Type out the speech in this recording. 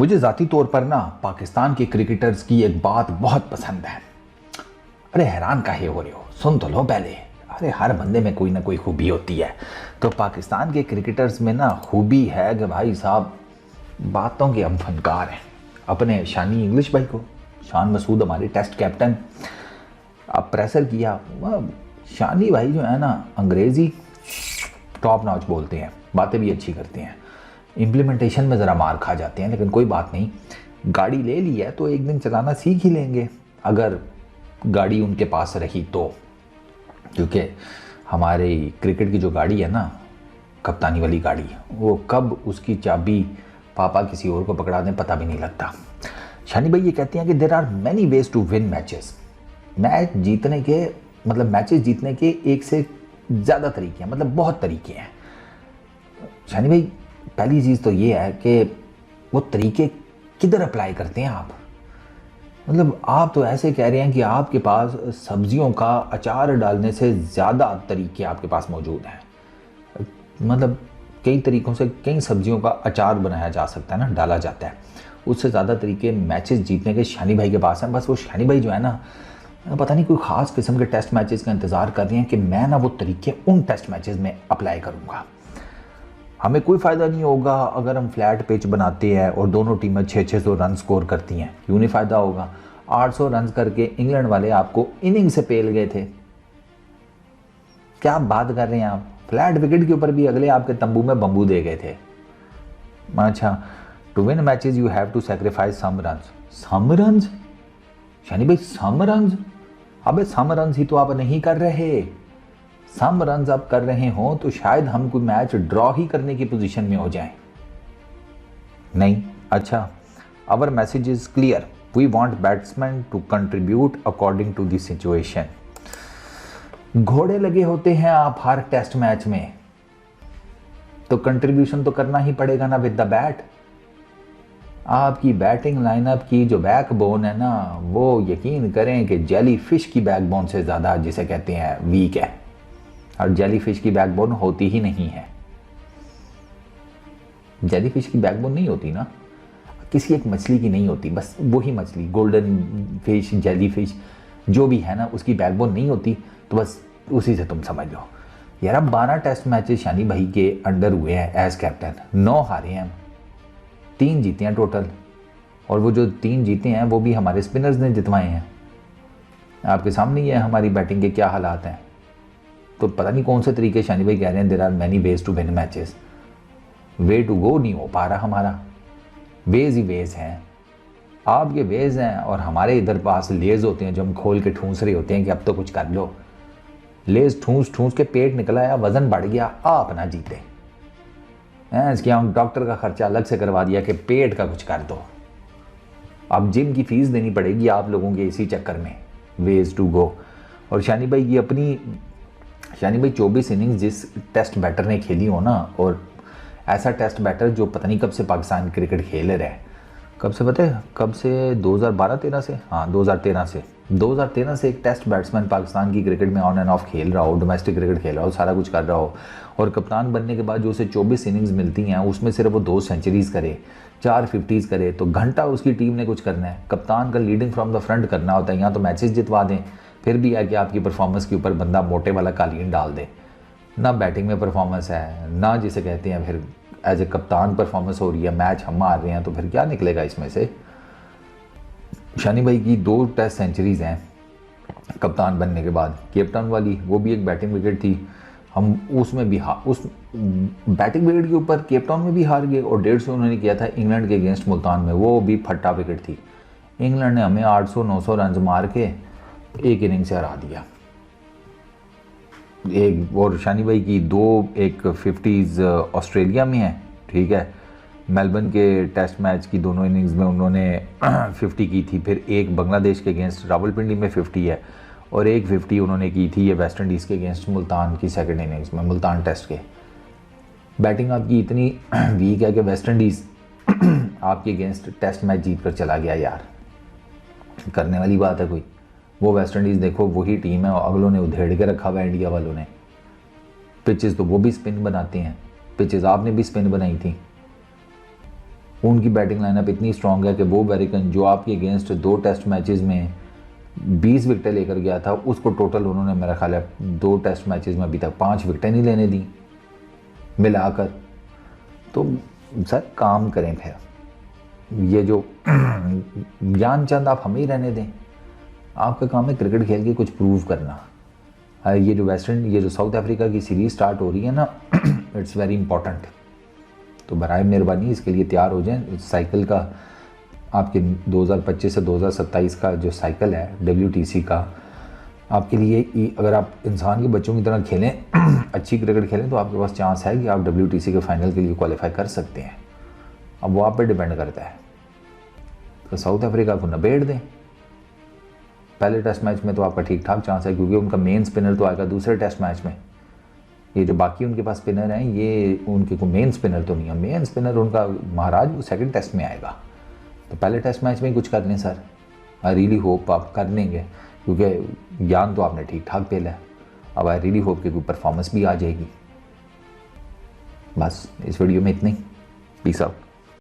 मुझे ज़ाती तौर पर ना पाकिस्तान के क्रिकेटर्स की एक बात बहुत पसंद है। अरे हैरान काहे हो रहे हो, सुन तो लो पहले। अरे हर बंदे में कोई ना कोई खूबी होती है, तो पाकिस्तान के क्रिकेटर्स में ना खूबी है कि भाई साहब बातों के हम फनकार हैं। अपने शानी इंग्लिश भाई को, शान मसूद हमारे टेस्ट कैप्टन, अब प्रेशर किया। शानी भाई जो है ना अंग्रेज़ी टॉप नॉच बोलते हैं, बातें भी अच्छी करते हैं, इम्प्लीमेंटेशन में ज़रा मार खा जाते हैं, लेकिन कोई बात नहीं। गाड़ी ले ली है तो एक दिन चलाना सीख ही लेंगे, अगर गाड़ी उनके पास रही तो। क्योंकि हमारे क्रिकेट की जो गाड़ी है ना, कप्तानी वाली गाड़ी, वो कब उसकी चाबी पापा किसी और को पकड़ा दें पता भी नहीं लगता। शानी भाई ये कहते हैं कि there are many ways to win matches. Match जीतने के मैचेस जीतने के एक से ज़्यादा तरीके हैं, मतलब बहुत तरीके हैं। शानी भाई पहली चीज़ तो ये है कि वो तरीके किधर अप्लाई करते हैं आप। आप तो ऐसे कह रहे हैं कि आपके पास सब्जियों का अचार डालने से ज़्यादा तरीके आपके पास मौजूद हैं। कई तरीक़ों से कई सब्जियों का अचार बनाया जा सकता है ना, डाला जाता है। उससे ज़्यादा तरीके मैचेस जीतने के शानी भाई के पास हैं। बस वो शानी भाई जो है ना, पता नहीं कोई ख़ास किस्म के टेस्ट मैचेस का इंतज़ार कर रहे हैं कि मैं ना वो तरीके उन टेस्ट मैचेस में अप्लाई करूँगा। हमें कोई फ़ायदा नहीं होगा अगर हम फ्लैट पिच बनाते हैं और दोनों टीमें 600 रन स्कोर करती हैं। क्यों नहीं फ़ायदा होगा? 800 रन करके इंग्लैंड वाले आपको इनिंग से पेल गए थे। क्या बात कर रहे हैं आप? फ्लैट विकेट के ऊपर भी अगले आपके तंबू में बम्बू दे गए थे। अच्छा, to win matches you have to sacrifice some runs. Some runs? Shani भाई सम रन्स? अबे सम रन्स ही तो आप नहीं कर रहे। सम रन्स आप कर रहे हो तो शायद हम कोई मैच ड्रॉ ही करने की पोजीशन में हो जाएं। नहीं? अच्छा, our message is clear, we want batsman to contribute according to the situation. घोड़े लगे होते हैं आप हर टेस्ट मैच में, तो कंट्रीब्यूशन तो करना ही पड़ेगा ना विद द बैट। आपकी बैटिंग लाइनअप की जो बैकबोन है ना, वो यकीन करें कि जेली फिश की बैकबोन से ज़्यादा जिसे कहते हैं वीक है, और जेलीफिश की बैकबोन होती ही नहीं है। जेलीफिश की बैकबोन नहीं होती ना, किसी एक मछली की नहीं होती, बस वही मछली, गोल्डन फिश, जेलीफिश जो भी है ना, उसकी बैकबोन नहीं होती, तो बस उसी से तुम समझ लो। यार अब 12 टेस्ट मैचेस शानी भाई के अंडर हुए हैं एज कैप्टन, 9 हारे हैं, 3 जीते हैं टोटल, और वो जो 3 जीते हैं वो भी हमारे स्पिनर्स ने जितवाए हैं। आपके सामने ही है हमारी बैटिंग के क्या हालात हैं। तो पता नहीं कौन से तरीके शानी भाई कह रहे हैं there are many ways to win matches. Way to go नहीं हो पा रहा हमारा, वेज ही वेज हैं। आपके वेज हैं और हमारे इधर पास लेज होते हैं जो हम खोल के ठूंस रहे होते हैं कि अब तो कुछ कर लो। लेज ठूंस ठूंस के पेट निकल आया, वजन बढ़ गया, आप ना जीते हैं। इसके हम डॉक्टर का खर्चा अलग से करवा दिया कि पेट का कुछ कर दो। अब जिम की फीस देनी पड़ेगी आप लोगों के इसी चक्कर में, वेज टू गो। और शानी भाई की अपनी 24 इनिंग्स जिस टेस्ट बैटर ने खेली हो ना, और ऐसा टेस्ट बैटर जो पता नहीं कब से पाकिस्तान क्रिकेट खेल रहा है, कब से पता है, कब से 2012-13 से, हाँ 2013 से एक टेस्ट बैट्समैन पाकिस्तान की क्रिकेट में ऑन एंड ऑफ खेल रहा हो, डोमेस्टिक क्रिकेट खेल रहा हो, सारा कुछ कर रहा हो, और कप्तान बनने के बाद जो उसे 24 इनिंग्स मिलती हैं उसमें सिर्फ वो 2 सेंचुरीज़ करे, 4 50s करे, तो घंटा उसकी टीम ने कुछ करना है। कप्तान का लीडिंग फ्रॉम द फ्रंट करना होता है। यहाँ तो मैचेस जितवा दें, फिर भी है कि आपकी परफॉर्मेंस के ऊपर बंदा मोटे वाला कालीन डाल दे। ना बैटिंग में परफॉर्मेंस है, ना जिसे कहते हैं फिर एज ए कप्तान परफॉर्मेंस हो रही है, मैच हम हार रहे हैं, तो फिर क्या निकलेगा इसमें से। शानी भाई की 2 टेस्ट सेंचुरीज़ हैं कप्तान बनने के बाद। कैप्टन वाली वो भी एक बैटिंग विकेट थी, हम उसमें भी उस बैटिंग विकेट के ऊपर कैप्टन में भी हार गए, और 150 उन्होंने किया था इंग्लैंड के अगेंस्ट मुल्तान में, वो भी फट्टा विकेट थी। इंग्लैंड ने हमें 800-900 रन मार के एक इनिंग से हरा दिया। एक और शानी भाई की 2 एक 50s ऑस्ट्रेलिया में है, ठीक है, मेलबर्न के टेस्ट मैच की दोनों इनिंग्स में उन्होंने 50 की थी। फिर एक बांग्लादेश के अगेंस्ट रावलपिंडी में 50 है, और एक 50 उन्होंने की थी ये वेस्ट इंडीज़ के अगेंस्ट मुल्तान की सेकंड इनिंग्स में, मुल्तान टेस्ट के। बैटिंग आपकी इतनी वीक है कि वेस्ट इंडीज़ आपके अगेंस्ट टेस्ट मैच जीत कर चला गया। यार करने वाली बात है कोई? वो वेस्ट इंडीज़ देखो वही टीम है, अगलों ने उधेड़ के रखा हुआ है इंडिया वालों ने। पिचेस तो वो भी स्पिन बनाते हैं, पिचेस आपने भी स्पिन बनाई थी। उनकी बैटिंग लाइनअप इतनी स्ट्रांग है कि वो अमेरिकन जो आपके अगेंस्ट 2 टेस्ट मैचेस में 20 विकेटें लेकर गया था, उसको टोटल उन्होंने मेरा ख्याल है 2 टेस्ट मैचेस में अभी तक 5 विकेटें नहीं लेने दी मिलाकर। तो सर काम करें फिर, ये जो ज्ञानचंद आप हमें ही रहने दें, आपका काम है क्रिकेट खेल के कुछ प्रूव करना। ये जो ये जो साउथ अफ्रीका की सीरीज़ स्टार्ट हो रही है ना, इट्स वेरी इंपॉर्टेंट। तो बराए मेहरबानी इसके लिए तैयार हो जाएं। इस साइकिल का आपके 2025 से 2027 का जो साइकिल है WTC का, आपके लिए अगर आप इंसान के बच्चों की तरह खेलें अच्छी क्रिकेट खेलें तो आपके पास चांस है कि आप WTC के फाइनल के लिए क्वालिफाई कर सकते हैं। अब वो आप पे डिपेंड करता है। तो साउथ अफ्रीका को नबेड़ दें। पहले टेस्ट मैच में तो आपका ठीक ठाक चांस है, क्योंकि उनका मेन स्पिनर तो आएगा दूसरे टेस्ट मैच में। ये जो बाकी उनके पास स्पिनर हैं, ये उनके को मेन स्पिनर तो नहीं है। मेन स्पिनर उनका महाराज वो सेकंड टेस्ट में आएगा। तो पहले टेस्ट मैच में ही कुछ कर लें सर। आई रियली होप आप कर लेंगे, क्योंकि ज्ञान तो आपने ठीक ठाक पेला है। अब आई रियली होप कि कोई परफॉर्मेंस भी आ जाएगी। बस इस वीडियो में इतना ही। Peace out.